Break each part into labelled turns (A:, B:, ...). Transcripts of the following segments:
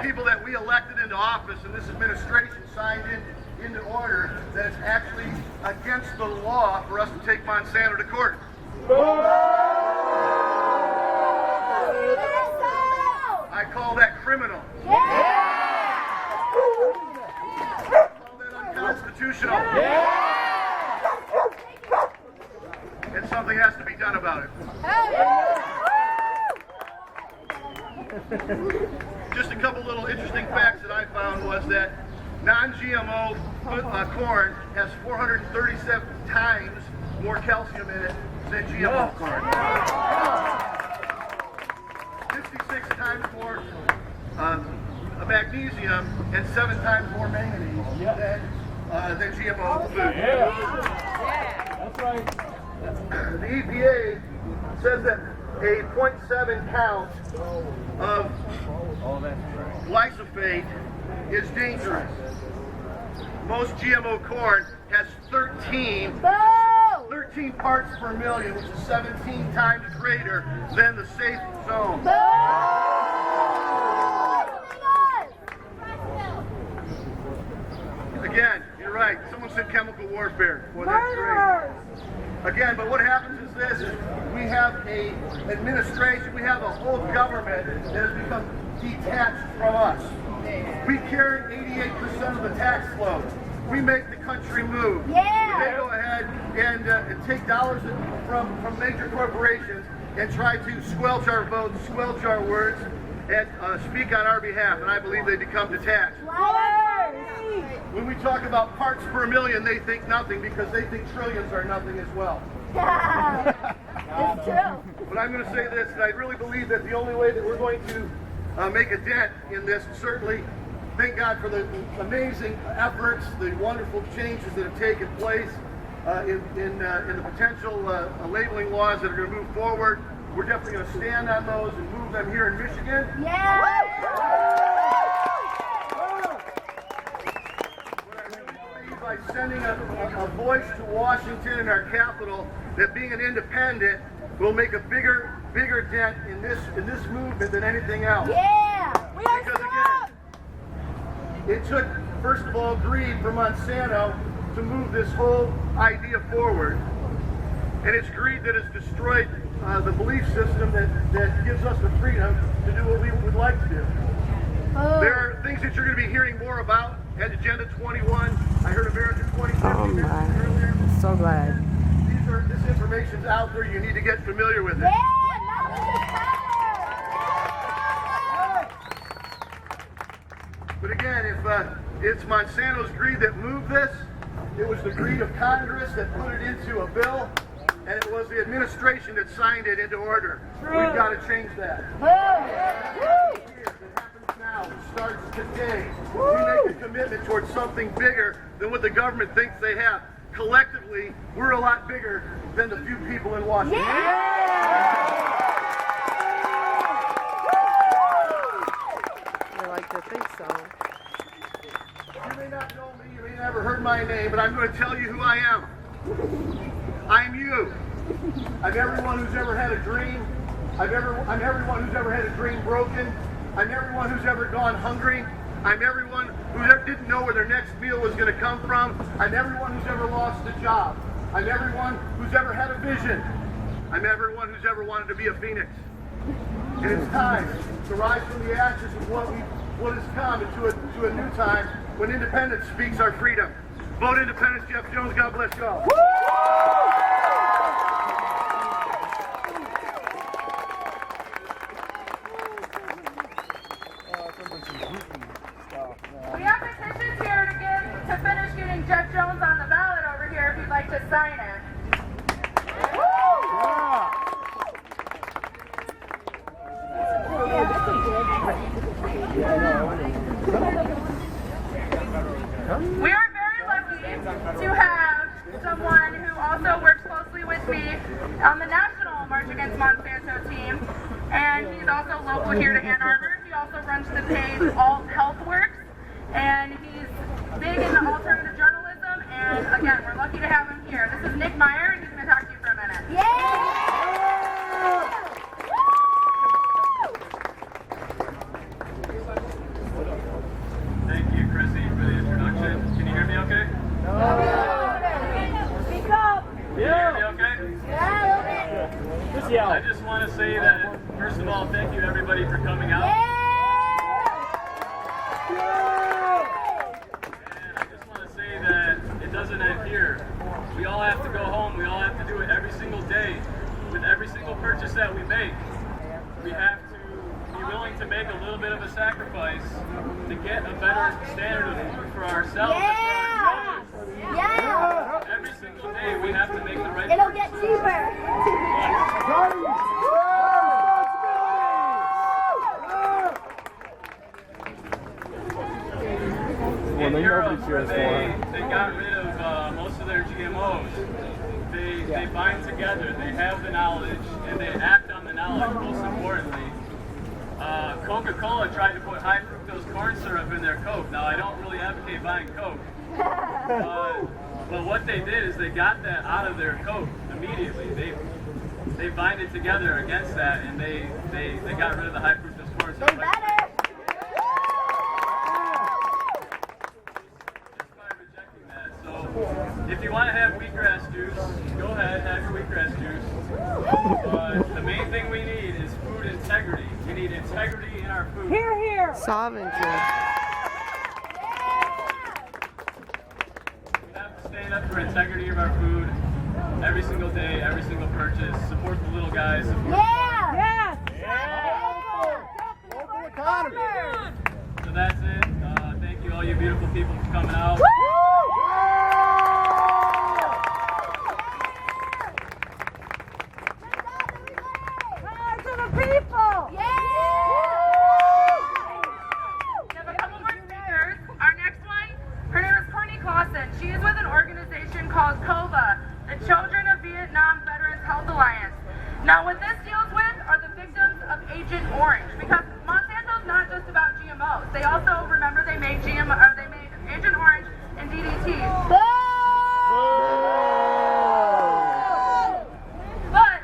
A: people that we elected into office and this administration signed into order that it's actually against the law for us to take Monsanto to court. I call that criminal. I call that unconstitutional. And something has to be done about it. Just a couple little interesting facts that I found was that non-GMO corn has 437 times more calcium in it than GMO corn. 56 times more magnesium and 7 times more manganese than GMO food.
B: That's right.
A: The EPA says that a 0.7 count of glyphosate is dangerous. Most GMO corn has 13 parts per million, which is 17 times greater than the safe zone. Again, you're right. Someone said chemical warfare. Well, that's great. Again, but what happens is this, is we have a administration, we have a whole government that has become detached from us. We carry 88% of the tax load. We make the country move.
C: Yeah.
A: They go ahead and take dollars from major corporations and try to squelch our votes, squelch our words, and speak on our behalf, and I believe they become detached. When we talk about parts per million, they think nothing because they think trillions are nothing as well.
C: It's true.
A: But I'm going to say this, that I really believe that the only way that we're going to make a dent in this, certainly thank God for the amazing efforts, the wonderful changes that have taken place in the potential labeling laws that are going to move forward. We're definitely going to stand on those and move them here in Michigan. By sending a voice to Washington and our capital, that being an independent will make a bigger dent in this movement than anything else. Because again, it took, first of all, greed for Monsanto to move this whole idea forward, and it's greed that has destroyed the belief system that gives us the freedom to do what we would like to do. There are things that you're going to be hearing more about at Agenda 21. I heard America 2050 earlier.
D: So glad.
A: This information's out there. You need to get familiar with it. But again, if it's Monsanto's greed that moved this, it was the greed of Congress that put it into a bill, and it was the administration that signed it into order. We've got to change that. Now, it starts today. We make a commitment towards something bigger than what the government thinks they have. Collectively, we're a lot bigger than the few people in Washington.
D: I like to think so.
A: You may not know me, you may never heard my name, but I'm going to tell you who I am. I'm you. I'm everyone who's ever had a dream. I'm everyone who's ever had a dream broken. I'm everyone who's ever gone hungry. I'm everyone who didn't know where their next meal was going to come from. I'm everyone who's ever lost a job. I'm everyone who's ever had a vision. I'm everyone who's ever wanted to be a phoenix. And it's time to rise from the ashes of what has come into a new time when independence speaks our freedom. Vote independence, Jeff Jones. God bless y'all.
E: We have petitions here to finish getting Jeff Jones on the ballot over here if you'd like to sign it. We are very lucky to have someone who also works closely with me on the National March Against Monsanto team, and he's also local here to Ann Arbor. He also runs the page Alt Health Works, and he's big into alternative journalism, and again, we're lucky to have him here. This is Nick Meyer, and he's going to talk to you for a minute.
B: First of all, thank you everybody for coming out.
C: Yeah!
B: And I just want to say that it doesn't end here. We all have to go home. We all have to do it every single day. With every single purchase that we make, we have to be willing to make a little bit of a sacrifice to get a better standard of food for ourselves and for our children.
C: Yeah!
B: Every single day we have to make the right
C: It'll get cheaper.
B: In Europe, where they got rid of most of their GMOs, they bind together, they have the knowledge, and they act on the knowledge, most importantly. Coca-Cola tried to put high fructose corn syrup in their Coke. Now, I don't really advocate buying Coke, but what they did is they got that out of their Coke immediately. They bind it together against that, and they got rid of the high fructose corn syrup.
C: They better.
B: If you want to have wheatgrass juice, go ahead, have your wheatgrass juice. But the main thing we need is food integrity. We need integrity in our food.
D: Here, here. Sovereignty.
B: We have to stand up for integrity of our food every single day, every single purchase. Support the little guys.
C: Yeah!
D: Yes.
A: Local economy.
B: So that's it. Thank you all you beautiful people for coming out.
C: People! Yeah!
E: We have a couple more speakers. Our next one, her name is Courtney Clausen. She is with an organization called COVA, the Children of Vietnam Veterans Health Alliance. Now, what this deals with are the victims of Agent Orange, because Monsanto's not just about GMOs. They also, remember, they made Agent Orange and DDT. But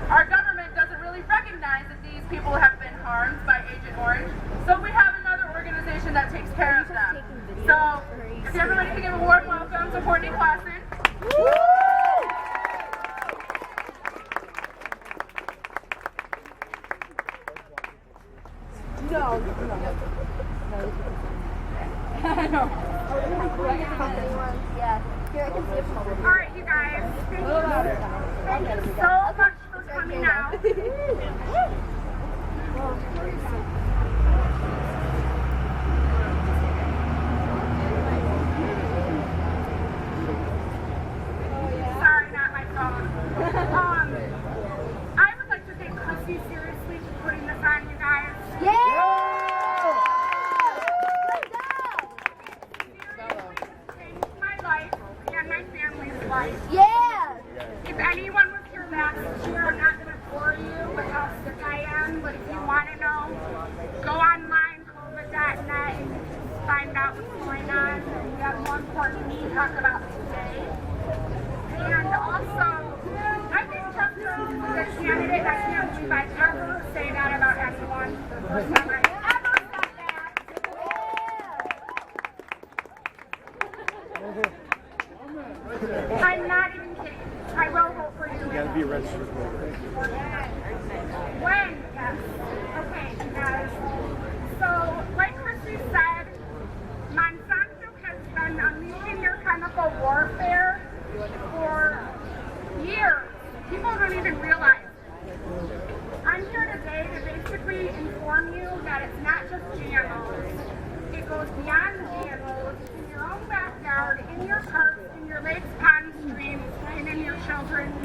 E: our government doesn't really recognize that these people have been harmed by Agent Orange, so we have another organization that takes care of them. So, if everybody can give a warm welcome to Courtney Clausen. All right, you guys, thank you so much for coming out. Sorry, not my phone. I would like to thank Kryssi seriously for putting this on, you guys.
C: Yeah!
E: Changed my life and my family's life.
C: Yeah!
E: If anyone was here last year, I'm not going to bore you with how sick I am, but if you want to know, go online, COVID.net, and find out what's going on. We have more important to talk about today. And also, I think Chemtrail is a good candidate. I can't believe I ever say that about anyone. The first time I ever said that. I'm not even kidding. I will vote for you.
A: You gotta be a registered voter.
E: When? Yes. Okay, guys. So, like Kryssi said, Monsanto has been unleashing their chemical warfare for years. People don't even realize it. I'm here today to basically inform you that it's not just GMOs. It goes beyond GMOs. In your own backyard, in your parks, in your lakes, ponds, streams, and in your children's.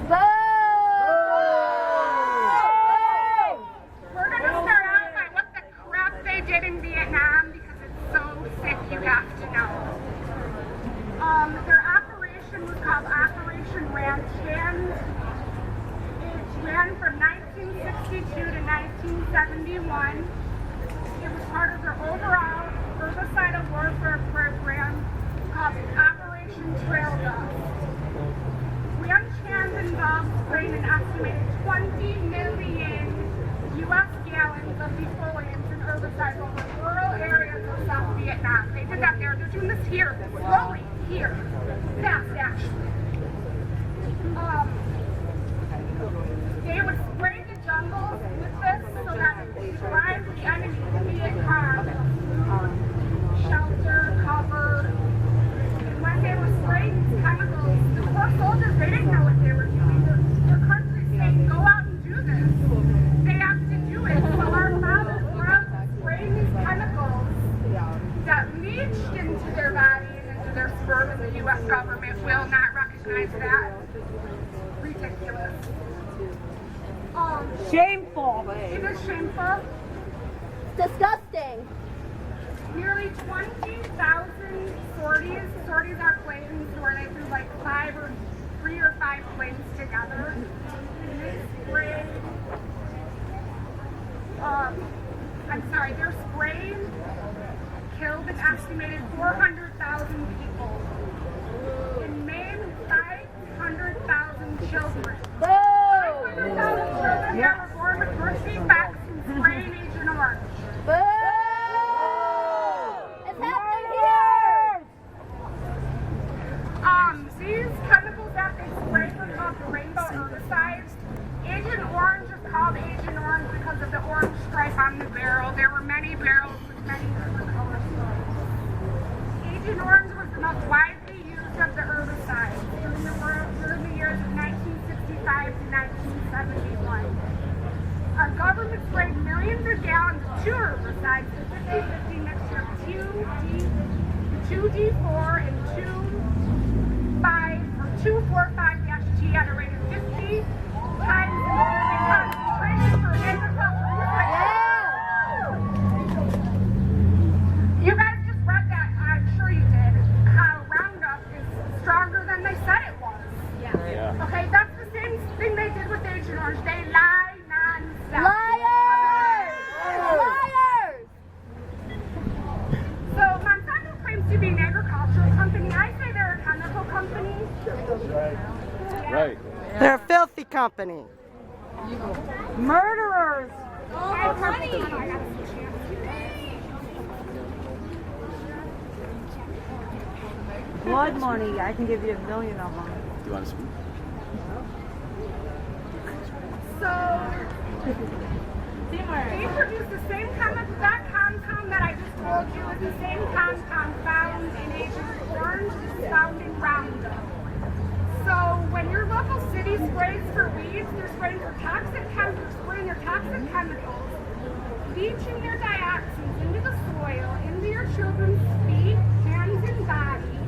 E: We're going to start out by what the crap they did in Vietnam, because it's so sick you have to know. Their operation was called Operation Ranch Hand. It ran from 1962 to 1971. It was part of their overall herbicide warfare program called Operation Trail Dog. Ranch Hand involved spraying an estimated 20 million U.S. gallons of defoliants and herbicides over rural areas of South Vietnam. They did that there. They're doing this here, slowly, here. Fast, actually. They would spray the jungles with so that it drives the enemy, be it shelter, cover. And when they were spraying these chemicals, the poor soldiers, they didn't know what they were doing. Their country's saying, go out and do this. They have to do it. So our fathers were out spraying these chemicals that leached into their bodies, into their sperm, and the U.S. government will not recognize that. Ridiculous.
F: Shameful.
E: It is shameful.
C: Disgusting.
E: Nearly 20,000 sorties. Sorties are planes where they do like 3 or 5 planes together. And they spray. Their sprays killed an estimated 400,000 people and maimed 500,000 children. 500,000 children that were born with birth defects and spraying Agent Orange.
C: Boo! It's happening here!
E: These chemicals that they spray were called the rainbow herbicides. Agent Orange is called Agent Orange because of the orange stripe on the barrel. There were many barrels with many different color stripes. Agent Orange was the most widely used of the herbicides during the years of 1965 to 1971. Our government sprayed millions of gallons of 2 herbicides, the 50-50 mixture of 2D4 and 2,4,5-T at a rate of 50 times the concentration for agricultural use. You guys just read that, I'm sure you did, how Roundup is stronger than they said it was. Yeah. Okay, that's the same thing they did with Agent Orange. They lie non-stop.
C: Liars! Liars!
E: So Monsanto claims to be an agricultural company. I say they're a chemical company.
B: Right.
D: They're a filthy company.
F: Murderers.
E: Oh, money!
F: Blood money. I can give you 1 million of them.
B: Do you want to speak?
E: So, they produce the same chemical, that compound that I just told you is the same compound found in Agent Orange is found in Roundup. So when your local city sprays for weeds, they're spraying for toxic chemicals, leaching their dioxins into the soil, into your children's feet, hands, and body.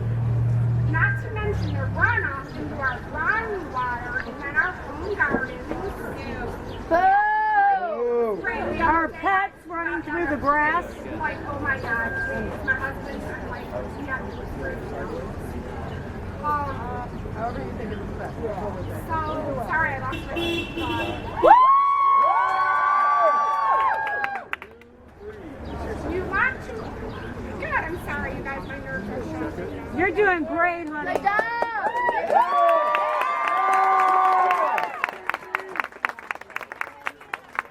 E: Not to mention their runoff into our groundwater and then our home gardens.
C: Boo!
F: Our pets running through the grass.
E: Like, oh my God, my husband, I'm like, he has to spray.
D: However you think it's best.
E: So, sorry, I lost my You want to... Good, I'm sorry, you guys, my nerves are shot.
F: You're doing great, honey.
C: Good job!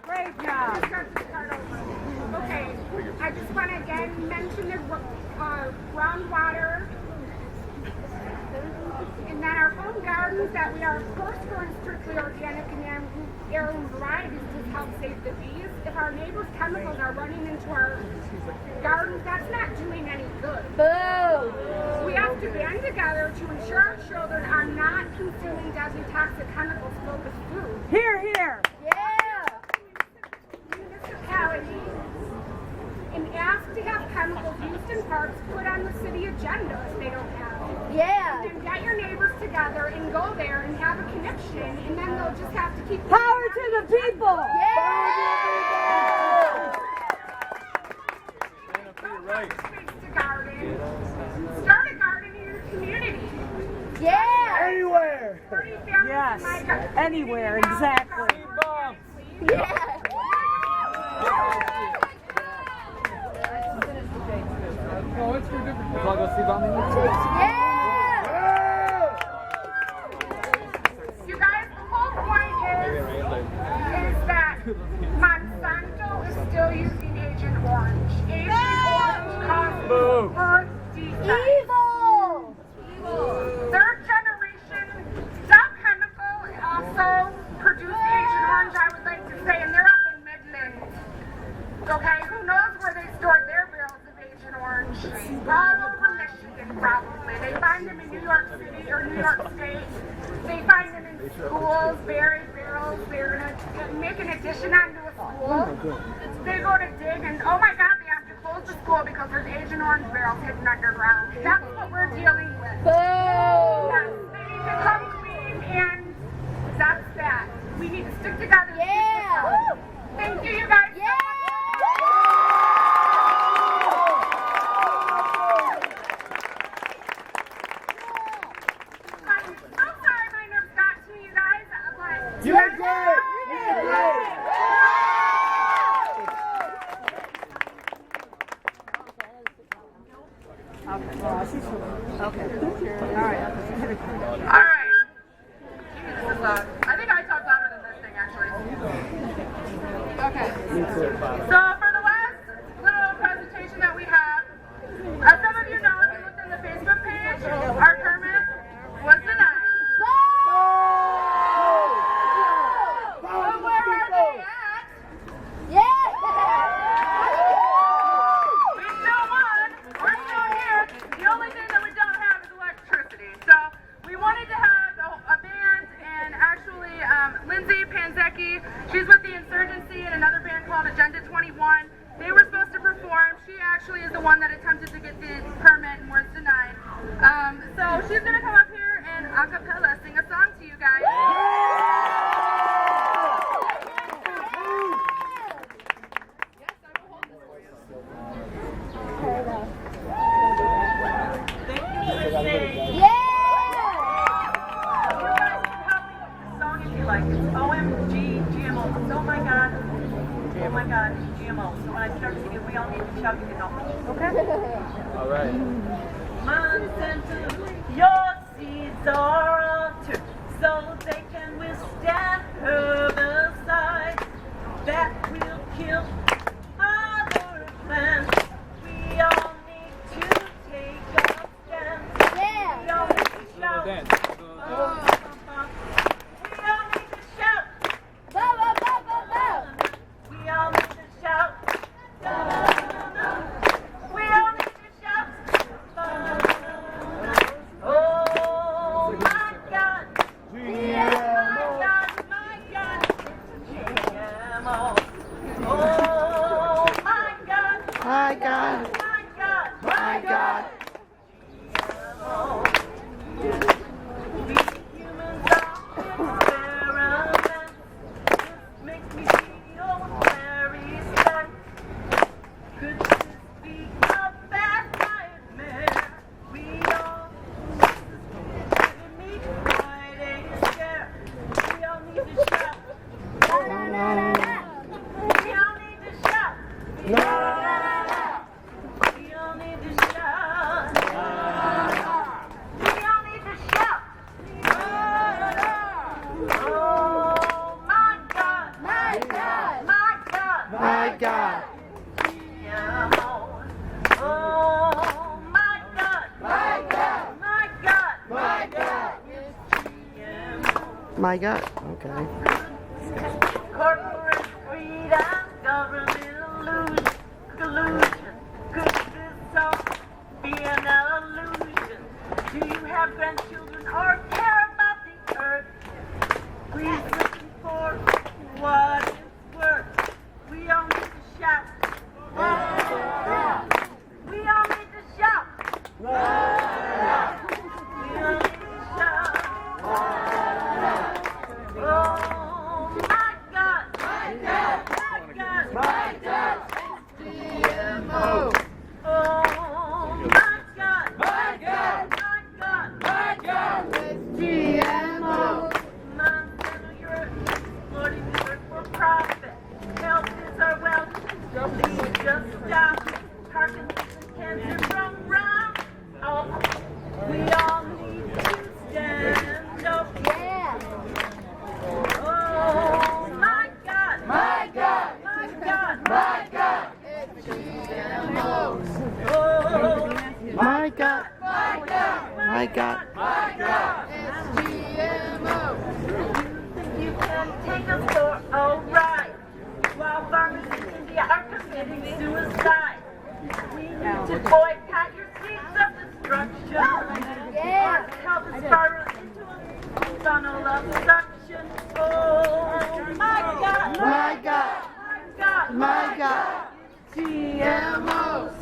F: Great job.
E: Okay, I just want to again mention the groundwater and then our home gardens that we are, of course, growing strictly organic and heirloom varieties to help save the bees. If our neighbors' chemicals are running into our gardens, that's not doing any good.
C: Boo!
E: We have to band together to ensure our children are not consuming deadly toxic chemicals filled with food.
F: Here, here.
C: Yeah!
E: Municipality and ask to have chemicals used in parks put on the city agenda if they don't have it.
C: Yeah!
E: And get your neighbors together and go there and have a connection, and then they'll just have to keep...
F: Power to the people.
C: Yeah!
B: Right.
E: Space to garden. Start a garden in your community.
C: Yeah!
A: Anywhere!
E: 30 families
F: Yes,
E: in my garden.
F: anywhere, exactly.
C: Yeah!
E: You guys, the whole point is that Monsanto is still using Agent Orange. Agent Orange causes birth defects.
C: Evil!
E: Third generation Dow Chemical also produced Agent Orange, I would like to say, and they're up in Midland. They go to dig and, oh my God, they have to close the school because there's Agent Orange barrels hidden underground. That's what we're dealing with. Yes, they need to come clean, and that's that. We need to stick together.
C: Yeah.
E: Thank you, you guys.
C: Yeah.
E: I'm so sorry my nerves got to you guys, but
A: You did great! You did great!
D: Okay. All right.
E: all right. Jesus is loud. I think I talk louder than this thing, actually. Okay. So for the last little presentation that we have, as some of you know, if you looked on the Facebook page, our permit was denied. But where are they at?
C: Yeah.
E: We still won. We're still here. The only thing that we don't have is electricity. So we wanted to have a band, and actually Lindsay Panzecki, she's with the Insurgency and another band called Agenda 21. They were supposed to perform. She actually is the one that attempted to get the permit and was denied. So she's going to come up here and a cappella sing a song to you guys.
C: Yeah.
G: You guys can help me with the song if you like. It's OMG GMOs. Oh my God. Oh my God. GMOs. So when I start singing, we all need to shout. You can help me. Okay?
B: All right.
G: Monsanto, your seeds are altered so they can withstand herbicides that will kill other plants. We all need to take a stand.
C: Yeah.
G: We all need to shout. We all need to shout.
C: Bo, bo, bo, bo, bo.
G: We all need to shout. We all need to shout. Oh my God. My God, my God. GMO. Oh my God.
D: My God.
G: My God.
D: My God.
G: GMO. We humans are experiments. This makes me feel very sad. Could this be a bad nightmare? We all giving me quite a scare. We all need to shout. We all need to shout. We all need to shout. We all need to shout. Oh my God.
C: My God.
G: My God.
D: My God.
G: GMOs. Oh my God.
C: My God.
G: My God.
C: My God.
G: GMOs.
D: My God. Okay.
G: Corporate greed and government collusion. Could this all be an illusion? Do you have grandchildren or care about the earth? Please listen for what it's worth. We all need to shout. We all need to shout. We all need to shout. Oh my God. My God. My God.
C: My God.
G: GMO. Oh my God.
C: My God.
G: My God.
C: My God. GMO.
G: Monsanto, you're exploiting the earth for profit. Health is our wealth. Please just stop. Parkinson's and cancer from round. Oh, we all need to stand up.
C: Yeah.
G: Oh my God.
C: My God.
G: My God.
C: My God. It's GMOs.
G: Oh
D: My God.
C: My God.
D: My God.
C: My God. It's GMOs.
G: you can take us for a ride while farmers in India are committing suicide. We need to boycott your seeds of destruction.
C: Yeah.
G: Or help us spiral into a funnel of suction. Oh my God.
D: My God.
G: My God.
C: GMOs.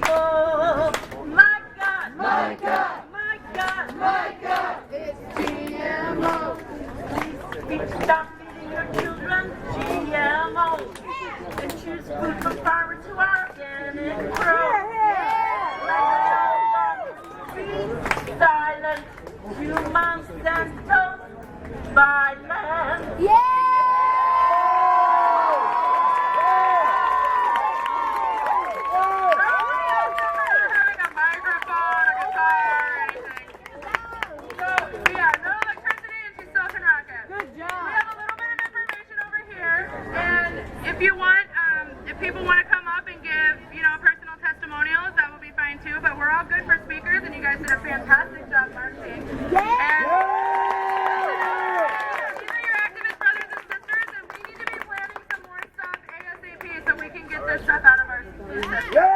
G: Oh, my God.
C: My God.
G: My God.
C: My God. It's GMOs.
G: Please stop feeding your children GMOs and choose food from farmers who are organic grown. Be silent to Monsanto's violence.
E: If you want, if people want to come up and give, personal testimonials, that will be fine too. But we're all good for speakers, and you guys did a fantastic job marching. And these are your activist brothers and sisters, and we need to be planning some more stuff ASAP so we can get this stuff out of our system.